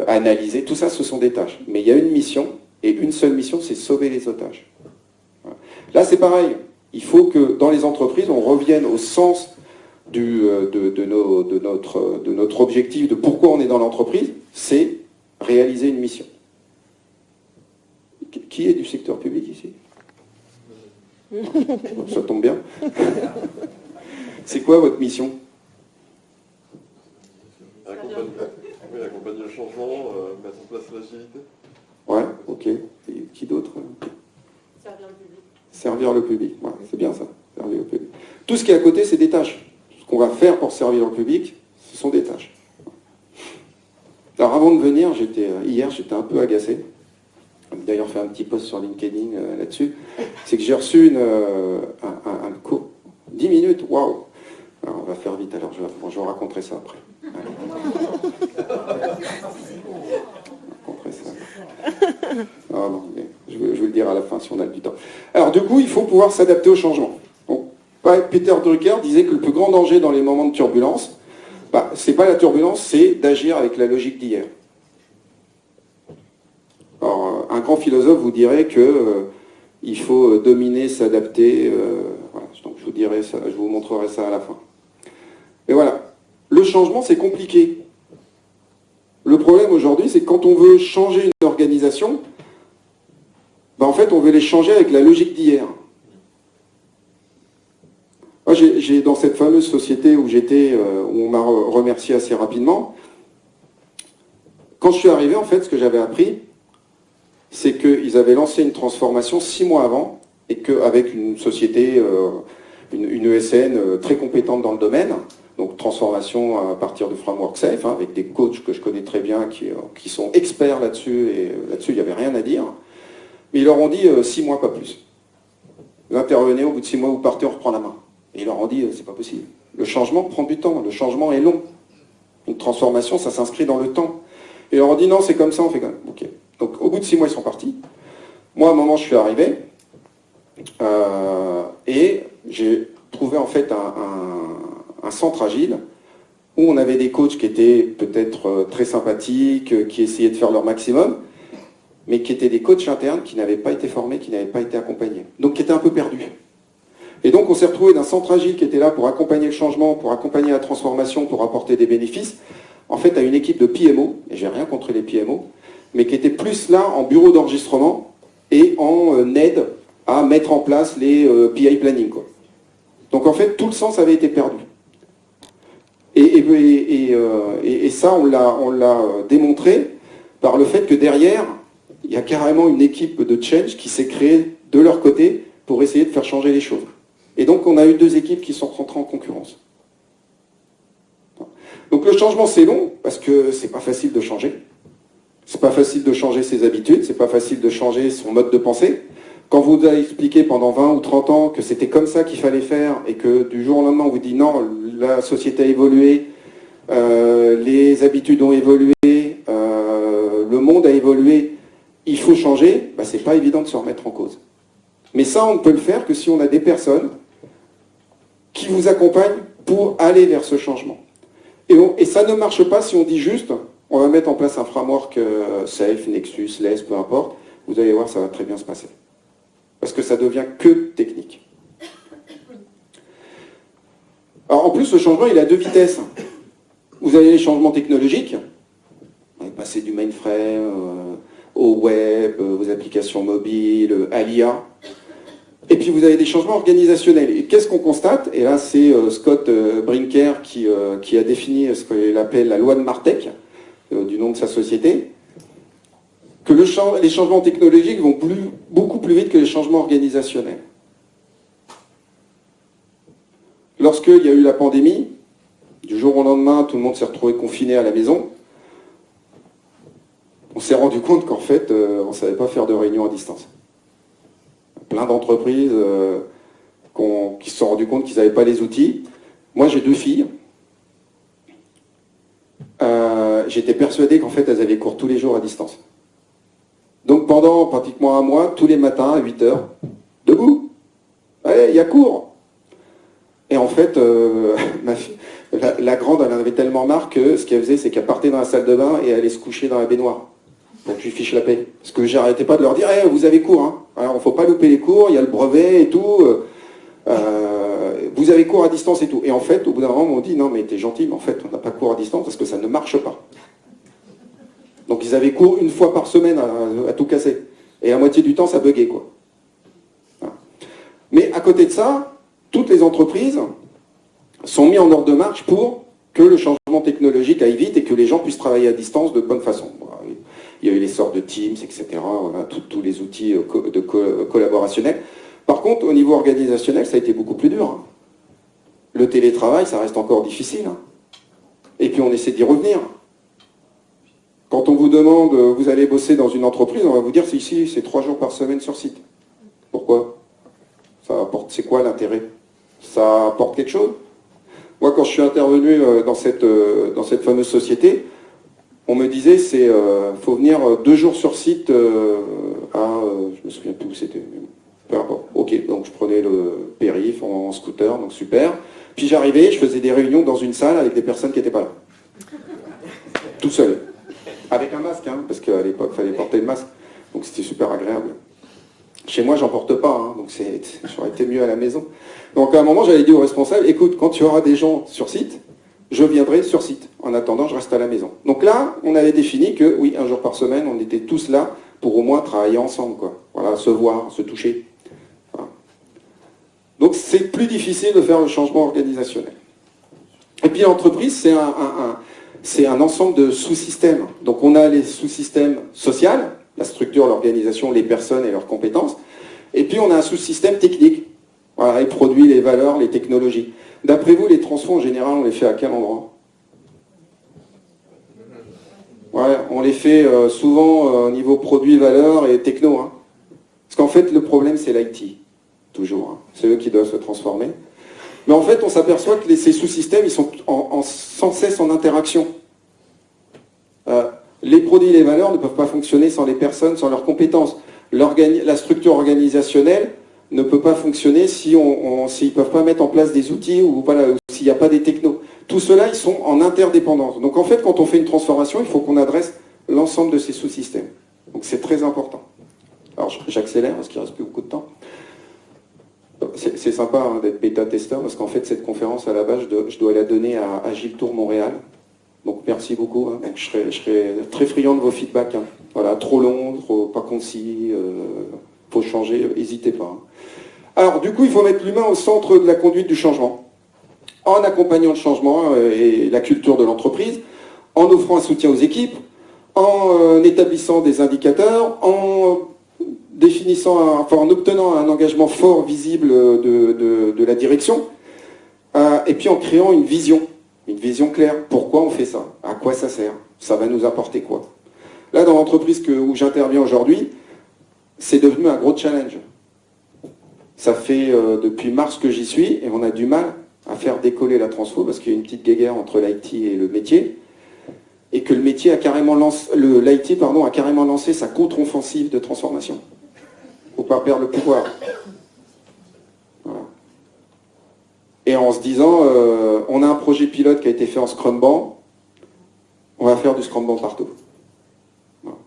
analyser, tout ça, ce sont des tâches. Mais il y a une mission, et une seule mission, c'est sauver les otages. Voilà. Là, c'est pareil. Il faut que dans les entreprises, on revienne au sens de notre objectif, de pourquoi on est dans l'entreprise, c'est réaliser une mission. Qui est du secteur public ici? Ça tombe bien. C'est quoi votre mission? Accompagner le changement, mettre en place l'agilité. Ouais, ok. Et qui d'autre? Servir le public. Servir le public, ouais, c'est bien ça, servir le public. Tout ce qui est à côté, c'est des tâches. Ce qu'on va faire pour servir le public, ce sont des tâches. Alors avant de venir, hier, j'étais un peu agacé. J'ai d'ailleurs fait un petit post sur LinkedIn là-dessus. C'est que j'ai reçu un cours. 10 minutes, waouh! Alors on va faire vite, alors je vous raconterai ça après. Ah non, mais je vais le dire à la fin si on a du temps. Alors du coup, il faut pouvoir s'adapter au changement. Donc, Peter Drucker disait que le plus grand danger dans les moments de turbulence, c'est pas la turbulence, c'est d'agir avec la logique d'hier. Alors, un grand philosophe vous dirait que il faut dominer, s'adapter. Voilà. Donc je vous dirai ça, je vous montrerai ça à la fin. Mais voilà, le changement c'est compliqué. Le problème aujourd'hui, c'est que quand on veut changer une organisation, en fait, on veut les changer avec la logique d'hier. Moi, j'ai dans cette fameuse société où j'étais, où on m'a remercié assez rapidement, quand je suis arrivé, en fait, ce que j'avais appris, c'est qu'ils avaient lancé une transformation 6 mois avant, et qu'avec une société, une ESN très compétente dans le domaine, donc transformation à partir de framework safe, hein, avec des coachs que je connais très bien, qui sont experts là-dessus, et là-dessus, il n'y avait rien à dire. Mais ils leur ont dit 6 mois, pas plus. Vous intervenez, au bout de 6 mois, vous partez, on reprend la main. Et ils leur ont dit, c'est pas possible. Le changement prend du temps, le changement est long. Une transformation, ça s'inscrit dans le temps. Et ils leur ont dit, non, c'est comme ça, on fait comme ça. Ok. Donc au bout de 6 mois, ils sont partis. Moi, à un moment, je suis arrivé, et j'ai trouvé en fait un centre agile, où on avait des coachs qui étaient peut-être très sympathiques, qui essayaient de faire leur maximum, mais qui étaient des coachs internes qui n'avaient pas été formés, qui n'avaient pas été accompagnés. Donc qui étaient un peu perdus. Et donc on s'est retrouvé d'un centre agile qui était là pour accompagner le changement, pour accompagner la transformation, pour apporter des bénéfices, en fait à une équipe de PMO, et j'ai rien contre les PMO, mais qui était plus là en bureau d'enregistrement et en aide à mettre en place les PI planning, quoi. Donc en fait tout le sens avait été perdu. Et ça, on l'a démontré par le fait que derrière, il y a carrément une équipe de change qui s'est créée de leur côté pour essayer de faire changer les choses. Et donc, on a eu 2 équipes qui sont rentrées en concurrence. Donc, le changement, c'est long, parce que c'est pas facile de changer. C'est pas facile de changer ses habitudes, c'est pas facile de changer son mode de pensée. Quand vous avez expliqué pendant 20 ou 30 ans que c'était comme ça qu'il fallait faire et que du jour au lendemain on vous dit non, la société a évolué, les habitudes ont évolué, le monde a évolué, il faut changer, bah, c'est pas évident de se remettre en cause. Mais ça, on ne peut le faire que si on a des personnes qui vous accompagnent pour aller vers ce changement. Et ça ne marche pas si on dit juste, on va mettre en place un framework Safe, Nexus, LES, peu importe, vous allez voir, ça va très bien se passer. Parce que ça devient que technique. Alors en plus, le changement, il a 2 vitesses. Vous avez les changements technologiques, on est passé du mainframe au web, aux applications mobiles, à l'IA. Et puis vous avez des changements organisationnels. Et qu'est-ce qu'on constate? Et là, c'est Scott Brinker qui a défini ce qu'il appelle la loi de Martek, du nom de sa société, que les changements technologiques vont beaucoup plus vite que les changements organisationnels. Lorsqu'il y a eu la pandémie, du jour au lendemain, tout le monde s'est retrouvé confiné à la maison. On s'est rendu compte qu'en fait, on ne savait pas faire de réunion à distance. Plein d'entreprises qui se sont rendues compte qu'ils n'avaient pas les outils. Moi, j'ai 2 filles. J'étais persuadé qu'en fait, elles avaient cours tous les jours à distance. Donc pendant pratiquement un mois, tous les matins à 8 heures, debout. Allez, il y a cours. Et en fait, ma fille, la grande, elle en avait tellement marre que ce qu'elle faisait, c'est qu'elle partait dans la salle de bain et elle allait se coucher dans la baignoire. Donc je lui fiche la paix. Parce que j'arrêtais pas de leur dire, vous avez cours, hein. Alors, il ne faut pas louper les cours, il y a le brevet et tout. Vous avez cours à distance et tout. Et en fait, au bout d'un moment, on m'a dit, non mais t'es gentil, mais en fait, on n'a pas cours à distance parce que ça ne marche pas. Donc ils avaient cours 1 fois par semaine à tout casser. Et la moitié du temps, ça buguait, quoi. Voilà. Mais à côté de ça, toutes les entreprises sont mises en ordre de marche pour que le changement technologique aille vite et que les gens puissent travailler à distance de bonne façon. Voilà. Il y a eu l'essor de Teams, etc., voilà, tous les outils collaborationnels. Par contre, au niveau organisationnel, ça a été beaucoup plus dur. Hein. Le télétravail, ça reste encore difficile. Hein. Et puis on essaie d'y revenir. Quand on vous demande, vous allez bosser dans une entreprise, on va vous dire, ici, c'est 3 jours par semaine sur site. Pourquoi? Ça apporte, c'est quoi l'intérêt? Ça apporte quelque chose? Moi, quand je suis intervenu dans cette fameuse société, on me disait, faut venir 2 jours sur site je me souviens plus où c'était. Peu importe. Ok, donc je prenais le périph' en scooter, donc super. Puis j'arrivais, je faisais des réunions dans une salle avec des personnes qui n'étaient pas là. Tout seul. Avec un masque, hein, parce qu'à l'époque, il fallait porter le masque. Donc c'était super agréable. Chez moi, j'en porte pas, hein, donc j'aurais été mieux à la maison. Donc à un moment, j'avais dit au responsable, écoute, quand tu auras des gens sur site, je viendrai sur site. En attendant, je reste à la maison. Donc là, on avait défini que, oui, 1 jour par semaine, on était tous là pour au moins travailler ensemble, quoi. Voilà, se voir, se toucher. Voilà. Donc c'est plus difficile de faire le changement organisationnel. Et puis l'entreprise, c'est un ensemble de sous-systèmes. Donc on a les sous-systèmes sociaux, la structure, l'organisation, les personnes et leurs compétences. Et puis on a un sous-système technique. Voilà, les produits, les valeurs, les technologies. D'après vous, les transforms en général, on les fait à quel endroit? Ouais, on les fait souvent au niveau produits, valeurs et techno. Hein. Parce qu'en fait, le problème, c'est l'IT, toujours. Hein. C'est eux qui doivent se transformer. Mais en fait, on s'aperçoit que ces sous-systèmes, ils sont sans cesse en interaction. Les produits et les valeurs ne peuvent pas fonctionner sans les personnes, sans leurs compétences. La structure organisationnelle ne peut pas fonctionner s'ils ne peuvent pas mettre en place des outils ou voilà, s'il n'y a pas des technos. Tout cela, ils sont en interdépendance. Donc en fait, quand on fait une transformation, il faut qu'on adresse l'ensemble de ces sous-systèmes. Donc c'est très important. Alors j'accélère parce qu'il ne reste plus beaucoup de temps. C'est sympa hein, d'être bêta-testeur parce qu'en fait, cette conférence, à la base, je dois la donner à Gilles Tour Montréal. Donc merci beaucoup. Hein. Donc, je serai très friand de vos feedbacks. Hein. Voilà, trop long, pas concis, faut changer, n'hésitez pas. Hein. Alors du coup, il faut mettre l'humain au centre de la conduite du changement, en accompagnant le changement et la culture de l'entreprise, en offrant un soutien aux équipes, en établissant des indicateurs, en obtenant un engagement fort, visible de la direction, et puis en créant une vision claire. Pourquoi on fait ça? À quoi ça sert? Ça va nous apporter quoi? Là, dans l'entreprise où j'interviens aujourd'hui, c'est devenu un gros challenge. Ça fait depuis mars que j'y suis, et on a du mal à faire décoller la transfo, parce qu'il y a une petite guéguerre entre l'IT et le métier, et que le métier a carrément lancé, l'IT a carrément lancé sa contre-offensive de transformation. Faut pas perdre le pouvoir. Voilà. Et en se disant, on a un projet pilote qui a été fait en Scrumban, on va faire du Scrumban partout. Voilà.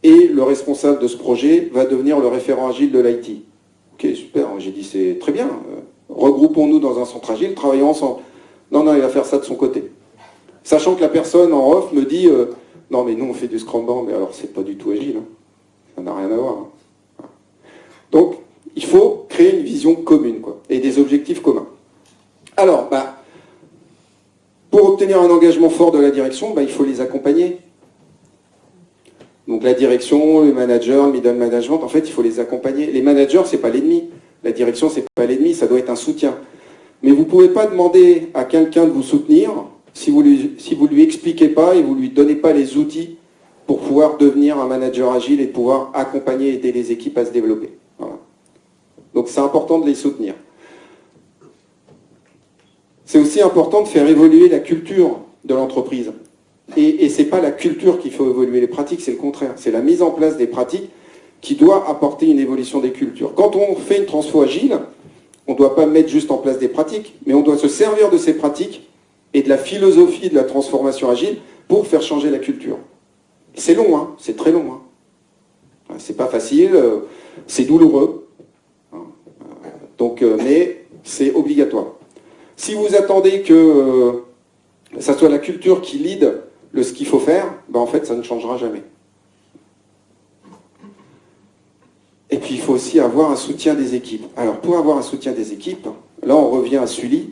Et le responsable de ce projet va devenir le référent agile de l'IT. Ok, super, j'ai dit c'est très bien, regroupons-nous dans un centre agile, travaillons ensemble. Non, il va faire ça de son côté. Sachant que la personne en off me dit, non mais nous on fait du Scrumban, mais alors c'est pas du tout agile, hein. Ça n'a rien à voir. Hein. Donc, il faut créer une vision commune, quoi, et des objectifs communs. Alors, pour obtenir un engagement fort de la direction, il faut les accompagner. Donc la direction, le manager, le middle management, en fait, il faut les accompagner. Les managers, c'est pas l'ennemi. La direction, c'est pas l'ennemi, ça doit être un soutien. Mais vous ne pouvez pas demander à quelqu'un de vous soutenir si vous lui expliquez pas et vous lui donnez pas les outils pour pouvoir devenir un manager agile et pouvoir accompagner et aider les équipes à se développer. Voilà. Donc c'est important de les soutenir. C'est aussi important de faire évoluer la culture de l'entreprise. Et ce n'est pas la culture qui fait évoluer les pratiques, c'est le contraire. C'est la mise en place des pratiques qui doit apporter une évolution des cultures. Quand on fait une transfo agile, on ne doit pas mettre juste en place des pratiques, mais on doit se servir de ces pratiques et de la philosophie de la transformation agile pour faire changer la culture. C'est long, hein, c'est très long. Hein. C'est pas facile, c'est douloureux, donc, mais c'est obligatoire. Si vous attendez que ça soit la culture qui lead ce qu'il faut faire, en fait, ça ne changera jamais. Et puis, il faut aussi avoir un soutien des équipes. Alors, pour avoir un soutien des équipes, là, on revient à Sully,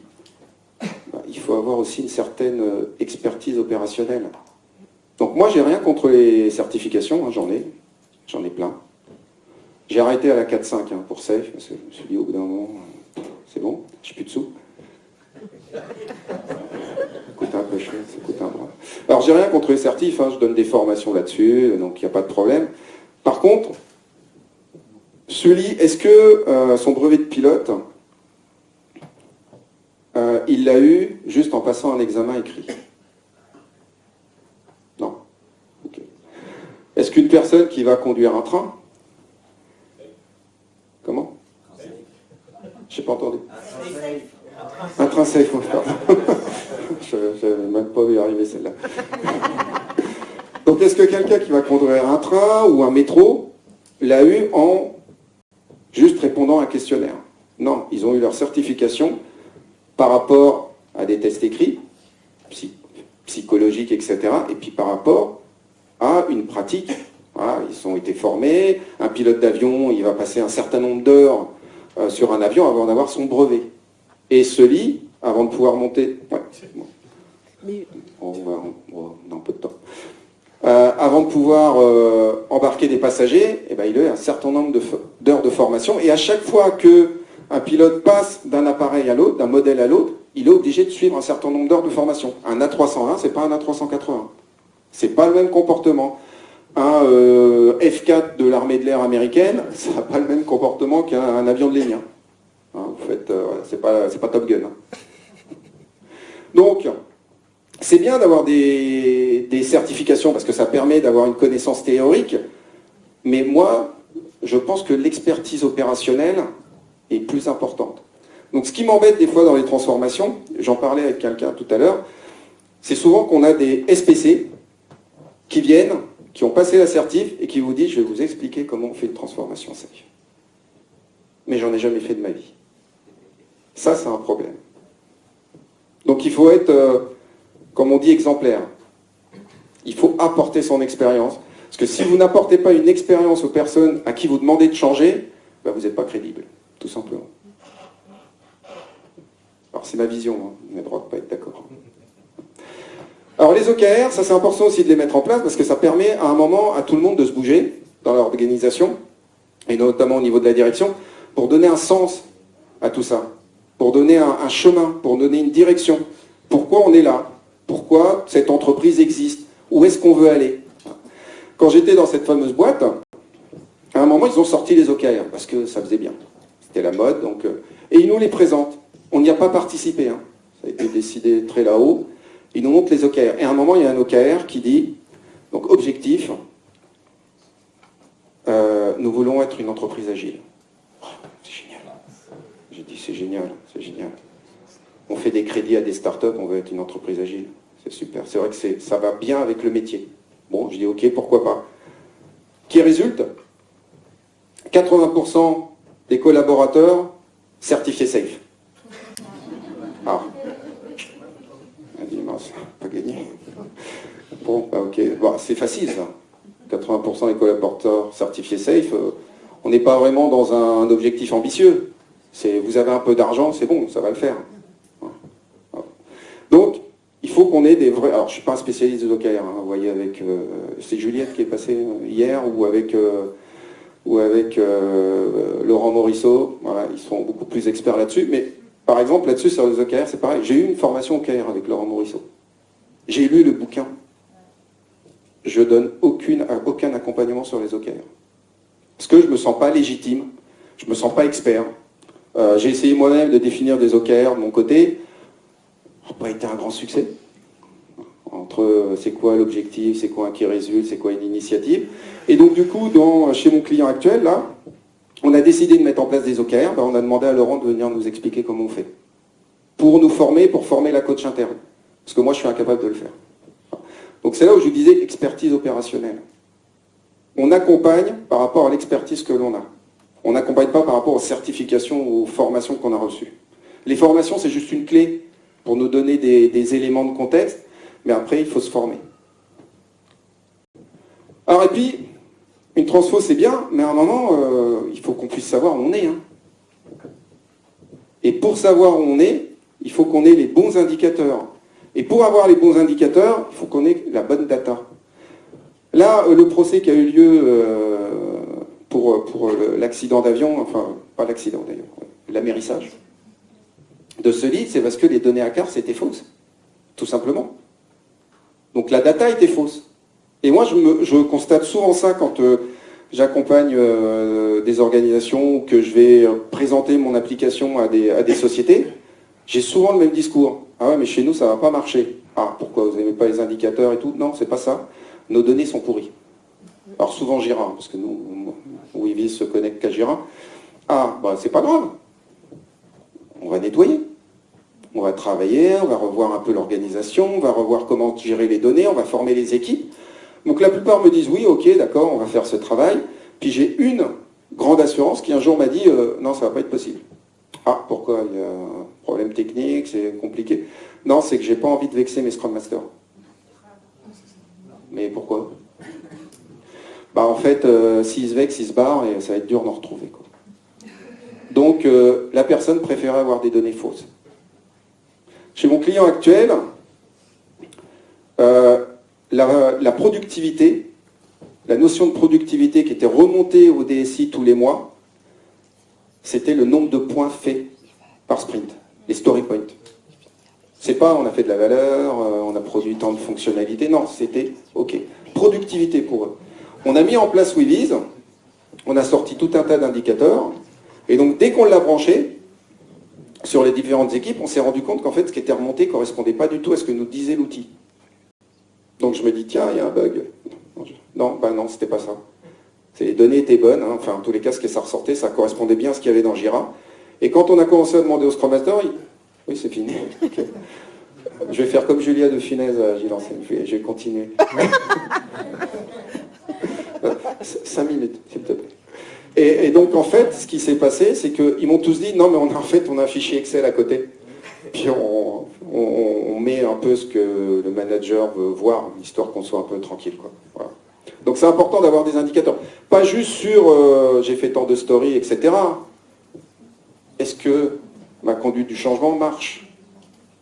il faut avoir aussi une certaine expertise opérationnelle. Donc, moi, j'ai rien contre les certifications, hein, j'en ai plein. J'ai arrêté à la 4.5 hein, pour Safe, parce que je me suis dit, au bout d'un moment, c'est bon, j'ai plus de sous. Ça coûte un peu cher, ça coûte un bras. Alors, j'ai rien contre les certifs, hein, je donne des formations là-dessus, donc il n'y a pas de problème. Par contre, Sully, est-ce que son brevet de pilote, il l'a eu juste en passant un examen écrit? Non. Okay. Est-ce qu'une personne qui va conduire un train, comment? Je n'ai pas entendu. Un train safe, pardon. Je n'avais même pas vu arriver celle-là. Donc est-ce que quelqu'un qui va conduire un train ou un métro l'a eu en juste répondant à un questionnaire? Non, ils ont eu leur certification par rapport à des tests écrits, psychologiques, etc. Et puis par rapport à une pratique. Voilà, ils ont été formés. Un pilote d'avion, il va passer un certain nombre d'heures sur un avion avant d'avoir son brevet. Et Sully, avant de pouvoir monter... Ouais, c'est bon. On a un peu de temps. Avant de pouvoir embarquer des passagers, il a eu un certain nombre d'heures de formation. Et à chaque fois qu'un pilote passe d'un appareil à l'autre, d'un modèle à l'autre, il est obligé de suivre un certain nombre d'heures de formation. Un A320, c'est pas un A380. C'est pas le même comportement. un F-4 de l'armée de l'air américaine, ça n'a pas le même comportement qu'un avion de ligne. Hein, en fait, c'est pas Top Gun. Hein. Donc, c'est bien d'avoir des certifications parce que ça permet d'avoir une connaissance théorique, mais moi, je pense que l'expertise opérationnelle est plus importante. Donc, ce qui m'embête des fois dans les transformations, j'en parlais avec quelqu'un tout à l'heure, c'est souvent qu'on a des SPC qui viennent, qui ont passé l'assertif et qui vous disent « je vais vous expliquer comment on fait une transformation safe ». Mais j'en ai jamais fait de ma vie. Ça, c'est un problème. Donc il faut être, comme on dit, exemplaire. Il faut apporter son expérience. Parce que si vous n'apportez pas une expérience aux personnes à qui vous demandez de changer, ben vous n'êtes pas crédible, tout simplement. Alors c'est ma vision, hein. On a le droit de ne pas être d'accord. Alors les OKR, ça c'est important aussi de les mettre en place parce que ça permet à un moment à tout le monde de se bouger dans l'organisation, et notamment au niveau de la direction, pour donner un sens à tout ça, pour donner un chemin, pour donner une direction. Pourquoi on est là? Pourquoi cette entreprise existe? Où est-ce qu'on veut aller? Quand j'étais dans cette fameuse boîte, à un moment ils ont sorti les OKR parce que ça faisait bien. C'était la mode, donc, et ils nous les présentent. On n'y a pas participé, hein. Ça a été décidé très là-haut. Ils nous montrent les OKR. Et à un moment, il y a un OKR qui dit, donc objectif, nous voulons être une entreprise agile. Oh, c'est génial. J'ai dit, c'est génial, c'est génial. On fait des crédits à des startups, on veut être une entreprise agile. C'est super. C'est vrai que ça va bien avec le métier. Bon, je dis, ok, pourquoi pas. Qui résulte 80% des collaborateurs certifiés safe. Ah. Pas gagné. Bon, bah ok, bon, c'est facile ça. 80% des collaborateurs certifiés safe, on n'est pas vraiment dans un objectif ambitieux. Vous avez un peu d'argent, c'est bon, ça va le faire. Donc, il faut qu'on ait des vrais... Alors, je ne suis pas un spécialiste des OKR, hein, vous voyez, avec... c'est Juliette qui est passée hier, ou avec Laurent Morisseau. Voilà, ils sont beaucoup plus experts là-dessus, mais... Par exemple, là-dessus, sur les OKR, c'est pareil. J'ai eu une formation OKR avec Laurent Morisseau. J'ai lu le bouquin. Je donne aucun accompagnement sur les OKR. Parce que je ne me sens pas légitime, je ne me sens pas expert. J'ai essayé moi-même de définir des OKR de mon côté. Ça n'a pas été un grand succès. Entre c'est quoi l'objectif, c'est quoi un qui résulte, c'est quoi une initiative. Et donc du coup, chez mon client actuel, là, on a décidé de mettre en place des OKR, on a demandé à Laurent de venir nous expliquer comment on fait. Pour nous former, pour former la coach interne. Parce que moi, je suis incapable de le faire. Donc c'est là où je vous disais expertise opérationnelle. On accompagne par rapport à l'expertise que l'on a. On n'accompagne pas par rapport aux certifications ou aux formations qu'on a reçues. Les formations, c'est juste une clé pour nous donner des éléments de contexte, mais après, il faut se former. Alors et puis, une transfo, c'est bien, mais à un moment, il faut qu'on puisse savoir où on est. Hein. Et pour savoir où on est, il faut qu'on ait les bons indicateurs. Et pour avoir les bons indicateurs, il faut qu'on ait la bonne data. Là, le procès qui a eu lieu pour l'accident d'avion, enfin, pas l'accident d'ailleurs, l'amérissage de ce lit, c'est parce que les données à carte étaient fausses, tout simplement. Donc la data était fausse. Et moi, je constate souvent ça quand j'accompagne des organisations ou que je vais présenter mon application à des sociétés. J'ai souvent le même discours. Ah ouais, mais chez nous, ça ne va pas marcher. Ah, pourquoi vous n'aimez pas les indicateurs et tout? Non, c'est pas ça. Nos données sont pourries. Alors souvent Jira, parce que nous, Weavis se connecte qu'à Jira. Ah, bah c'est pas grave. On va nettoyer. On va travailler, on va revoir un peu l'organisation, on va revoir comment gérer les données, on va former les équipes. Donc la plupart me disent oui, ok, d'accord, on va faire ce travail. Puis j'ai une grande assurance qui un jour m'a dit non, ça ne va pas être possible. Ah, pourquoi? Il y a un problème technique, c'est compliqué. Non, c'est que j'ai pas envie de vexer mes Scrum Masters. Mais pourquoi? Bah en fait, s'ils se vexent, ils se barrent et ça va être dur d'en retrouver, quoi. Donc la personne préférait avoir des données fausses. Chez mon client actuel, la productivité, la notion de productivité qui était remontée au DSI tous les mois, c'était le nombre de points faits par sprint, les story points. C'est pas on a fait de la valeur, on a produit tant de fonctionnalités, non, c'était ok. Productivité pour eux. On a mis en place Weavies, on a sorti tout un tas d'indicateurs, et donc dès qu'on l'a branché, sur les différentes équipes, on s'est rendu compte qu'en fait, ce qui était remonté ne correspondait pas du tout à ce que nous disait l'outil. Donc je me dis, tiens, il y a un bug. Non, non, c'était pas ça. Les données étaient bonnes, hein. Enfin, en tous les cas, ce que ça ressortait, ça correspondait bien à ce qu'il y avait dans Jira. Et quand on a commencé à demander au Scrum Master, oui, c'est fini. Okay. Je vais faire comme Julia de Funès à Gilles Enseigne, je vais continuer. 5 minutes, s'il te plaît. Et donc, en fait, ce qui s'est passé, c'est qu'ils m'ont tous dit, non, mais on a un fichier Excel à côté. Puis on met un peu ce que le manager veut voir, histoire qu'on soit un peu tranquille, quoi. Voilà. Donc c'est important d'avoir des indicateurs. Pas juste sur j'ai fait tant de stories, etc. Est-ce que ma conduite du changement marche?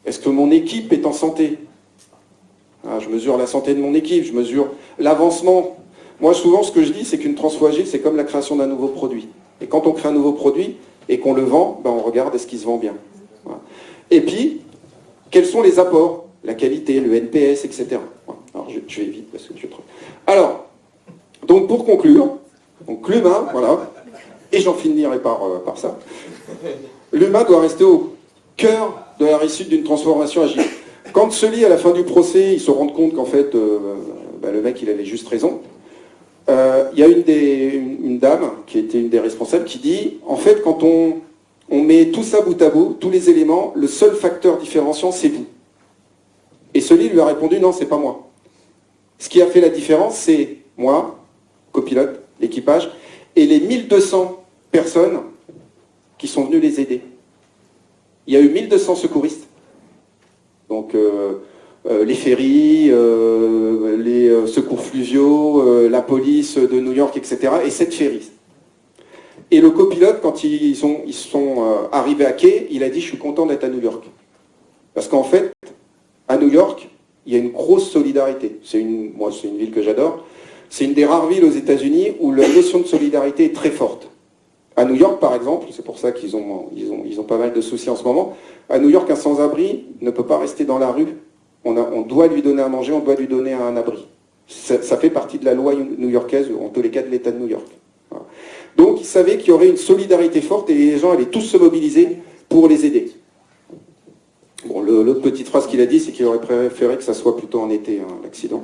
Est-ce que mon équipe est en santé? Je mesure la santé de mon équipe, je mesure l'avancement. Moi, souvent, ce que je dis, c'est qu'une transfo agile, c'est comme la création d'un nouveau produit. Et quand on crée un nouveau produit et qu'on le vend, on regarde est-ce qu'il se vend bien. Voilà. Et puis, quels sont les apports? La qualité, le NPS, etc. Alors, je vais vite parce que je trouve. Alors, donc pour conclure, donc l'humain, voilà, et j'en finirai par ça, l'humain doit rester au cœur de la réussite d'une transformation agile. Quand Sully, à la fin du procès, il se rend compte qu'en fait, le mec, il avait juste raison, il y a une dame, qui était une des responsables, qui dit, en fait, quand on met tout ça bout à bout, tous les éléments, le seul facteur différenciant, c'est vous. Et Sully lui a répondu, non, c'est pas moi. Ce qui a fait la différence, c'est moi, copilote, l'équipage, et les 1200 personnes qui sont venues les aider. Il y a eu 1200 secouristes. Donc, les ferries, les secours fluviaux, la police de New York, etc. et 7 ferries. Et le copilote, quand ils sont arrivés à quai, il a dit « Je suis content d'être à New York ». Parce qu'en fait, à New York, il y a une grosse solidarité. Moi, c'est une ville que j'adore. C'est une des rares villes aux États-Unis où la notion de solidarité est très forte. À New York, par exemple, c'est pour ça qu'ils ont pas mal de soucis en ce moment, à New York, un sans-abri ne peut pas rester dans la rue. On doit lui donner à manger, on doit lui donner un abri. Ça fait partie de la loi new-yorkaise, ou en tous les cas de l'État de New York. Voilà. Donc, ils savaient qu'il y aurait une solidarité forte et les gens allaient tous se mobiliser pour les aider. Bon, l'autre petite phrase qu'il a dit, c'est qu'il aurait préféré que ça soit plutôt en été, hein, l'accident.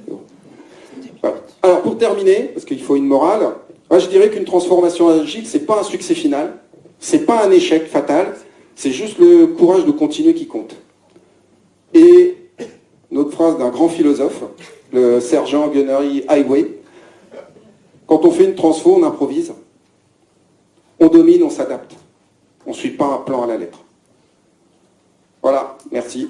Bon. Voilà. Alors, pour terminer, parce qu'il faut une morale, moi, je dirais qu'une transformation agile, c'est pas un succès final, c'est pas un échec fatal, c'est juste le courage de continuer qui compte. Et notre phrase d'un grand philosophe, le sergent Gunnery Highway, quand on fait une transfo, on improvise, on domine, on s'adapte. On ne suit pas un plan à la lettre. Voilà, merci.